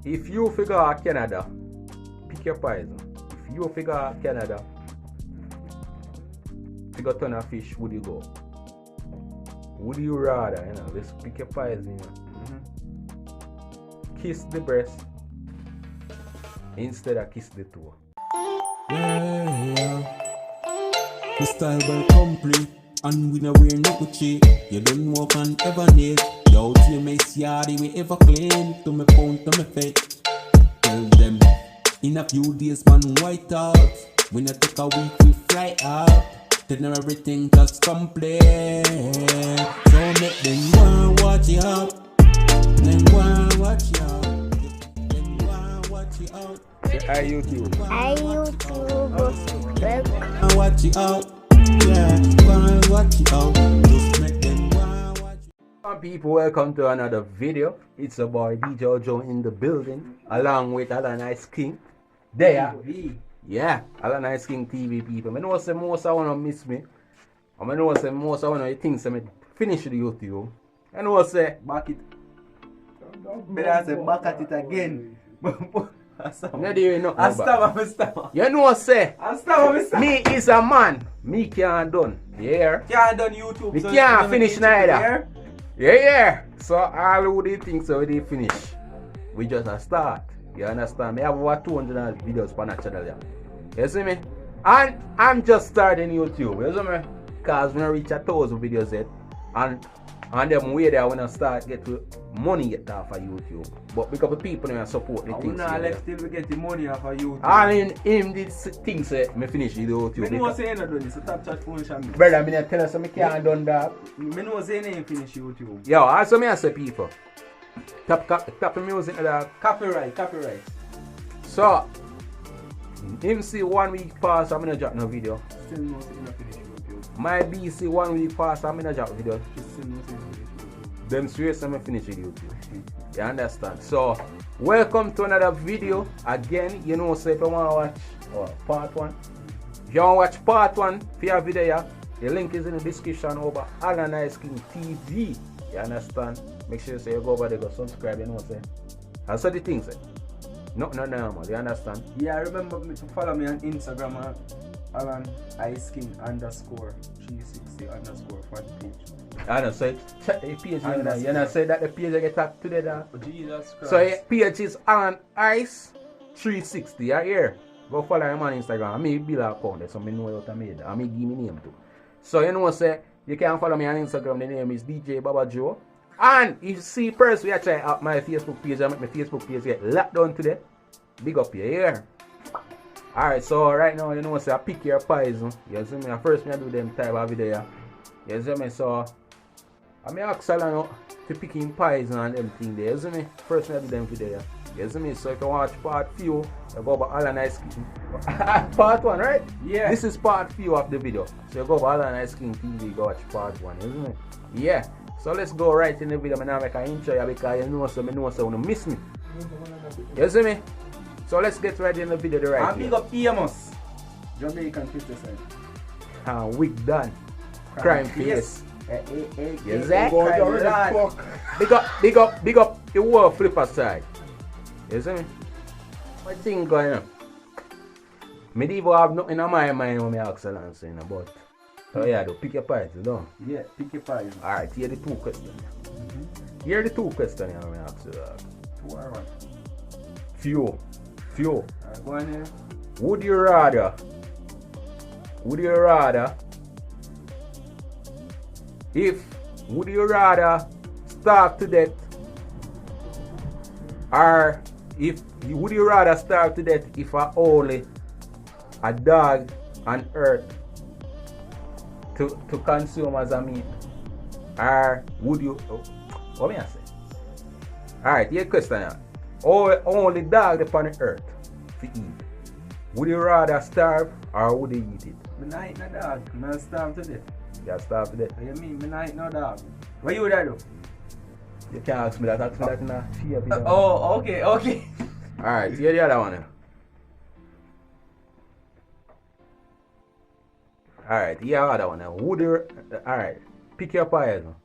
If you figure out Canada, pick your poison. If you figure out Canada, figure ton of fish, would you go? Would you rather, you know, let's pick your poison, you know. Kiss the breast instead of kiss the toe. Yeah. The style well complete, and we no wear no Gucci. You don't walk on ever need. Yo, to me S.H.A.R.E we ever clean. To me phone, to me face. Tell them, in a few days man white out. When I take a week we fly out. Then everything just complete. So make them go watch you out. Then go watch you out. Then go watch you out. Say hi YouTube. Hi YouTube. Watch you out. Yeah, go watch you out. Just make them go watch you out. People, welcome to another video. It's a boy Bobajoe in the building, along with Allan King. There. Yeah, Allan King TV people. I know say most I wanna miss me. I know say most I wanna think say finish the YouTube. I know say back it. Better say back at it again. You know say me is a man. Me can't done. Yeah. Can't done YouTube. We so can't finish neither. Yeah. So all of the things so we did finish. We just a start. You understand? Me have over 200 videos on that channel. You see me? And I'm just starting YouTube. You see me? Cause we don't reach 1,000 videos yet. And them way there when I start get to money get off of YouTube. But because the people that support the things. Now left till we get the money off of YouTube. And in this thing say me finish the YouTube. Me know say you not done this, so top chat phone champion. Brother, me tell us me can't done that. Me know say you ain't finish YouTube. Yo, also me I say people. Tap the music that copyright. So him see 1 week pass, I'm gonna drop no video. Still no say you not finish YouTube. My B see 1 week pass, I'm gonna drop video. Still no say you finish YouTube. Them serious I'm finish with YouTube. You understand? So welcome to another video. Again, you know say if you wanna watch part 1. If you wanna watch part 1 for your video, the link is in the description over Allan King TV. You understand? Make sure you say you go over there, go subscribe, you know what I'm saying? I said the things no normal, you understand? Yeah, remember me to follow me on Instagram at Allan King _ 360 _ front page. I know, so check the page, you know, say that the page get tagged today. Jesus Christ. So your page is Allan 360, you hear? Go follow him on Instagram. I may build an account there, so I know what I made. I may give me name too. So you know say you can follow me on Instagram, the name is DJ Bobajoe. And if you see person we try out my Facebook page, I make my Facebook page get locked down today. Big up your ear. Alright, so right now you know say I pick your poison. You see me? First me I do them type of video. You see me? So I may ask Allan to pick him poison and them thing there. You see me? First me I do them video. You see me? So if you watch part few, you go over Allan King. Part 1, right? Yeah. This is part few of the video. So you go over Allan King TV, go watch part 1, you see me? Yeah. So let's go right in the video. I'm now make an intro because you know so you don't miss me. You see me? So let's get right in the video the right way. Big up Amos. Jamaican Twitter side. Wig done. Crime face. Yes, Big up the world flipper side. You see me? What thing going on? Me don't even have nothing on my mind when I ask Allan saying about. So yeah, pick your poison, don't you? Yeah, pick your poison. Alright, here are the 2 questions. Here are the 2 questions I'm going to ask you. 2 or 1? Few. Alright, go on here. Would you rather starve to death, or would you rather starve to death if only a dog on earth to consume as a meat, or would you what may I say? Alright, here question now. Only dog upon the earth to eat. Would you rather starve or would you eat it? Me not eat no dog. Me starve to death. You starve to death. What you mean? Me not eat no dog. What you would I do? You can't ask me that. Ask me that in a fear. Oh, okay. Alright, here the other one now. Alright, here the other one now. Would you alright, pick your poison.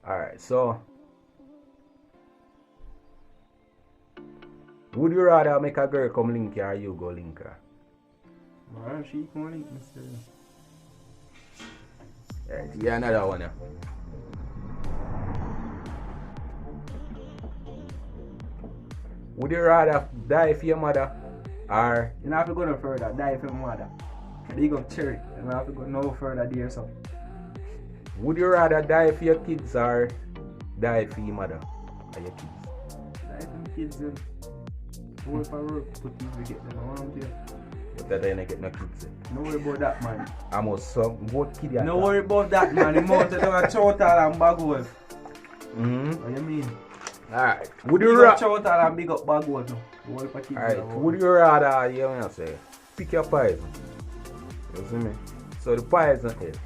Alright, so Would you rather make a girl come link you or you go link her? Man, she come link me still. Right, yeah, another one. Would you rather die for your mother or You don't have to go no further, die for your mother. Big up cherry. You don't have to go no further there, so. would you rather die for your kids or die for your mother or your kids? Die for the kids then. Work for work, put things we get them around here. But that I get no kids. No worry about that, man. I must some both kids. No worry about that, man. The mountain down a Chotal and Bobajoe. Mm-hmm. What you mean? Alright. Would Big you up rather? Chotal and big up Bobajoe now. Worry for kids. Alright. Would you rather? You know what I say? Pick your poison. You see me? So the poison is.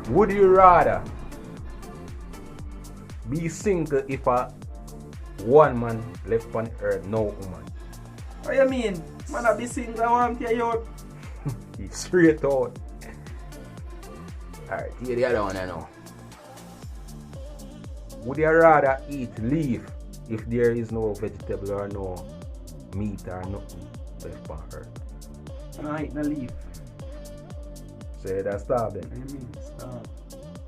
Would you rather be single if a one man left on earth, no woman? What you mean? Man, I be single, I want to tell you. He's straight out. Alright, here the other one I know. Would you rather eat leaf if there is no vegetable or no meat or nothing left on earth? I eat no leaf. So that's starving. What you mean? Starve.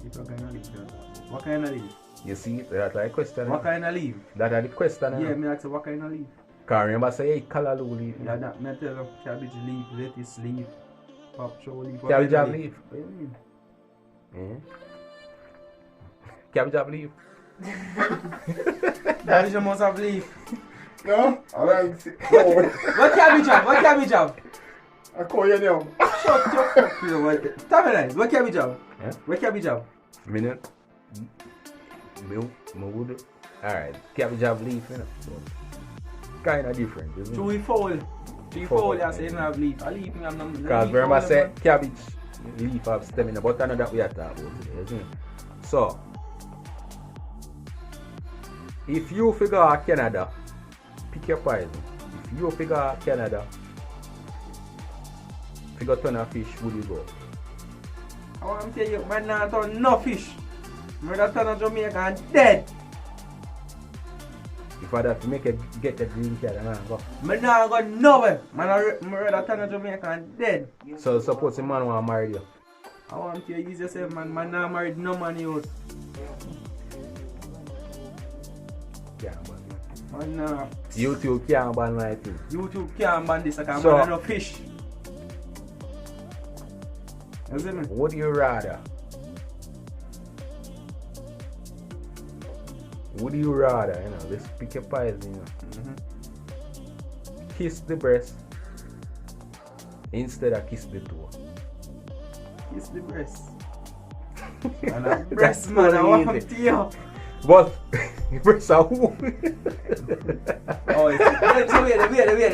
If you kind of leaf, then. What kind of leaf? You see, that's the question. What kind of leaf? That's the question. Yeah, me ask you what kind of leaf? Can't remember say hey, callaloo leaf. Yeah, that me tell you cabbage leaf, lettuce leaf, popchow leaf. what Cabbage kind of leaf. What you mean? Cabbage leaf. Cabbage must have leaf. No? I like to What cabbage have? What cabbage have? I call you now. Shut your fuck you. Tell me nice. What cabbage have? Yeah? What cabbage have? Minute. Milk. Wood. Alright. Cabbage have leaf, you know. So, kind of different, isn't it? Chewy fowl. Chewy Fowl. fowl, I say you don't have leaf. A leaf, me have no leaf. Because remember say cabbage leaf have stamina, but I know that we are talking about today, isn't it? So, if you figure out Canada, pick your poison. If you figure out Canada, figure ton of fish, would you go? I want to tell you, man, not turn no fish. Murder turn of Jamaica and dead. If I have to make it get a green card, and I go. Man, not go nowhere. Man, murder turn of Jamaica and dead. So suppose the man want to marry you. I want to use yourself, man. Man, not married no man out. Yeah, but Man, YouTube can't ban my thing. YouTube can't ban this. I can't So- ban no fish. You see me? Would you rather? Would you rather, you know, let's pick a poison, you know. Kiss the breast instead of kiss the toe. Kiss the breast. Man, a breast, man. I want to tell you. But breast are who? Oh, so wait,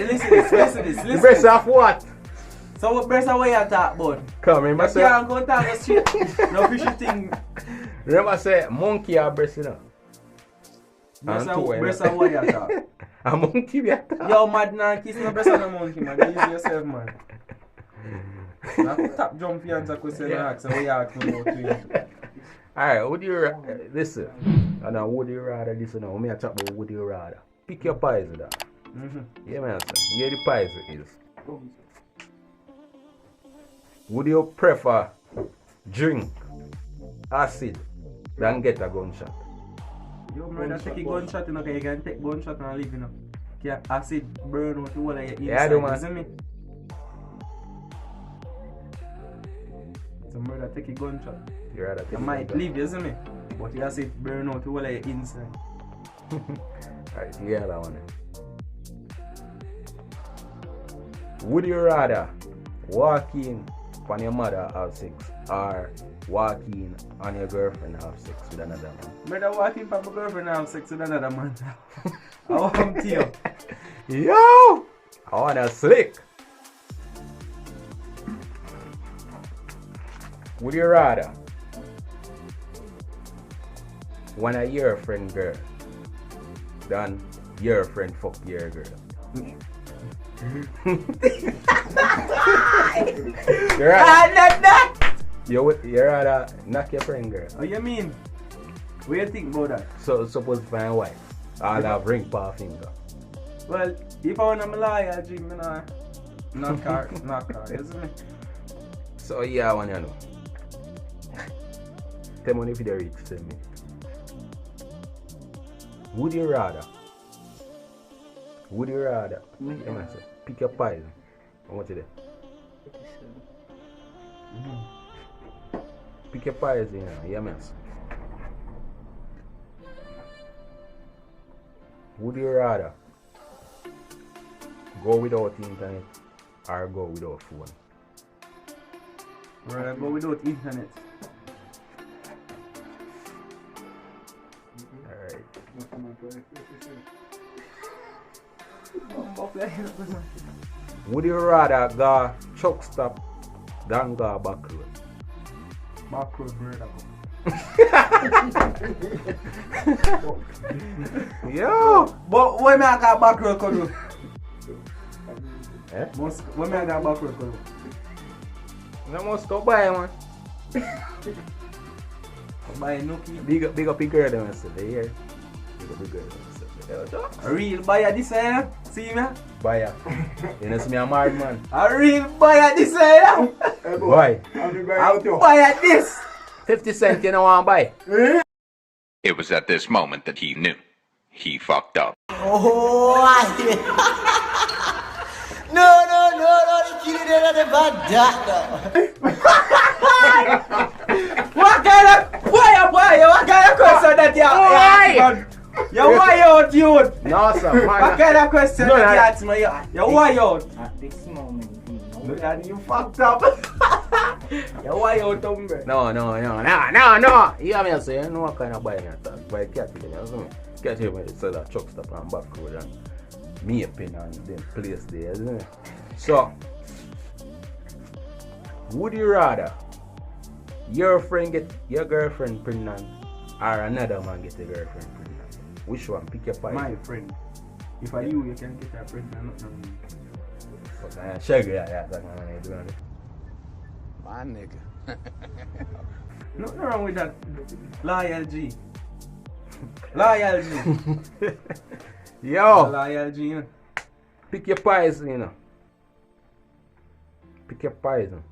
listen this. The breast of what? So what breast are we talk about? Come remember You say can't go talk the straight. No fishy thing. remember say monkey are breast, you know. Breast And toe, are you know. what you talk. A monkey be attack. Yo, mad now, kiss no breast on the monkey, man. Easy yourself, man. Now, top jump here and answer question and ask, and we ask me about to Alright, would you listen? And now would you rather listen now? Me a talk about would you rather. Pick your poison da. Yeah man sir. Here the poison is. Would you prefer drink acid than get a gunshot? Yo, man, take a gunshot, you know, 'cause you can take gunshot and live, you know. Yeah, acid burn out the whole of your inside, Yeah, I do, man. you see me? So, murder take a gunshot. You rather take You a might gunshot? live, you see me? But you acid burn out the whole of your inside. Alright, yeah that one. Would you rather walk in on your mother have sex or walk in on your girlfriend have sex with another man? Murder walking for my girlfriend and have sex with another man. I want to you. Yo! I wanna slick. Would you rather wanna your friend girl than your friend fuck your girl? You're right. Not that! You're rather knock your friend girl. What you mean? What do you think about that? So suppose to find wife. I'll have ring per finger. Well, if I want to lie, I drink me not car, isn't it? So yeah, I want to know. 10 money for the reach 10 minutes. Would you rather? Yeah, man, say, pick your poison. How much is it? Pick your poison, yeah, man. Would you rather go without internet or go without phone? Rather go without internet. Alright. Would you rather go truck stop than go back road? Back road, brother. Yo! But when I got back road, come do? Eh? When I got back road, come do? No must go buy, man. Buy Nuki. Big up the girl them say they here. Big up the girl them say. A real buyer this year, see me? Buyer. You know see me a married man. A real buyer this year. Why? A buyer this. 50 cents you know want buy. It was at this moment that he knew. He fucked up. Oh, no, the kid never that. What kind of question that you ask? You why out, dude? No sir, man. What kind of question No, that you no. ask me? You why out? At this moment, Look at you fucked up. You why out, hombre? No. You have me say, you know what kind of buy me at that. Buy cat with them, cat here when they sell that truck stop and back road and me a pin and then place there, isn't it? So, would you rather your friend get your girlfriend pregnant or another man get a girlfriend pregnant? Which one? Pick your fight. My friend. If I you can get a friend and not me. But I shaggy that man I do it. my nigga. Nothing wrong with that. Loyal G. Loyal G. Yo, Loyal G, you know. pick your poison, you know. Pick your poison.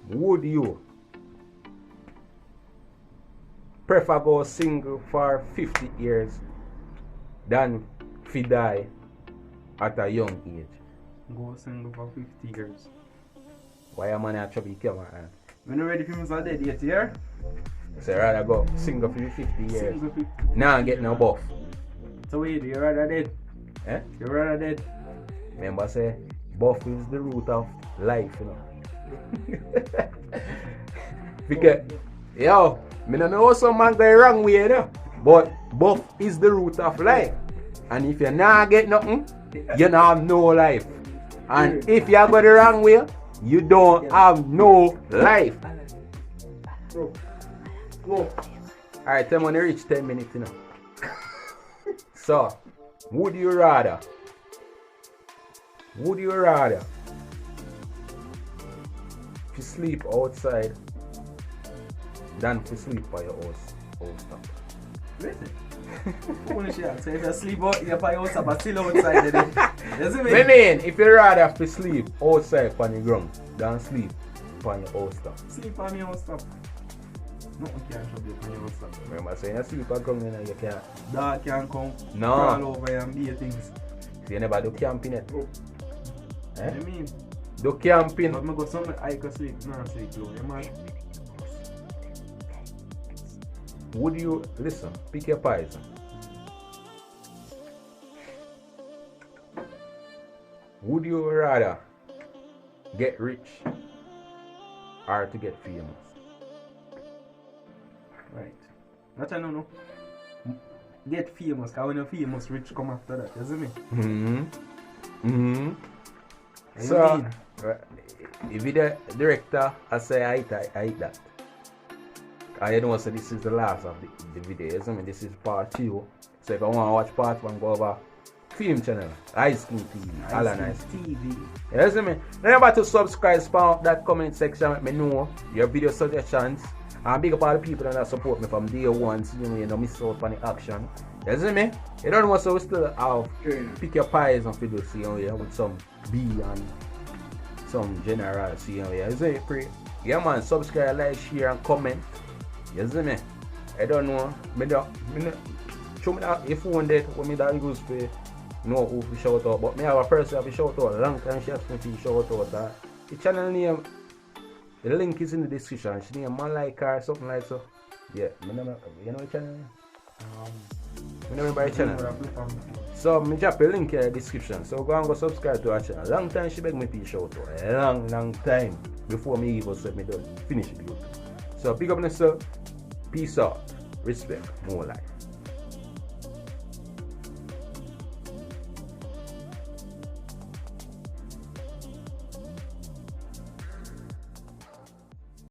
Would you prefer go single for 50 years than die at a young age? Go single for 50 years. Why a man have trouble come on? When you ready for me to dead yet, here? So rather go single for 50 years. Single 50. Now get no buff. So wait, you rather dead? Eh? You rather dead? Remember say buff is the root of life, you know. Because yo, me no know some man go wrong way, you know. But buff is the root of life. And if you not get nothing, you don't have no life. And if you go the wrong way, you don't have no life. Alright, time when you reach 10 minutes, you know. So, would you rather to sleep outside than to sleep by your house top? Listen. Only shit. So if you sleep out, you're by yourself, but still outside. You see me? I mean, if you rather to sleep outside on the ground than sleep on your house top. Sleep on your stuff. Nothing can trouble you on your stuff. Remember saying you sleep on the ground, you can't. Dog can come, No. crawl over you and be things. So you never do camping it. I Eh? mean, Do camping. but I go somewhere I can sleep, no sleep low, you man. Would you listen? Pick your poison. Would you rather get rich or to get famous? Right. That's I don't know. Get famous, because when you're famous, rich come after that, you see me? What So, you mean? if you the director, I say I eat that. I know so this is the last of the video, you see me? This is part 2. So if I want to watch part 1, go over film channel. Ice King TV. Allan Ice King. TV. You see me? Remember to subscribe, spam up that comment section, let me know your video suggestions. And big up all the people that support me from day one, so you don't miss out on the action. You see me? You don't know, so we still have pick your pies and video, see you with some B and some general, see you see me? Yeah man, subscribe, like, share and comment. You see me? I don't know. Show me that if you want that, what me that use for know who to shout out. But me have a person have to shout out. Long time she asked me to shout out. The channel name, the link is in the description. She name Man Like Her, something like so. Yeah, you know the channel name? You know my channel. So me drop a link in the description. So go and go subscribe to her channel. Long time she beg me to shout out. Long time before me even said me done finish the video. So pick up yourself. Peace out. Respect. More life.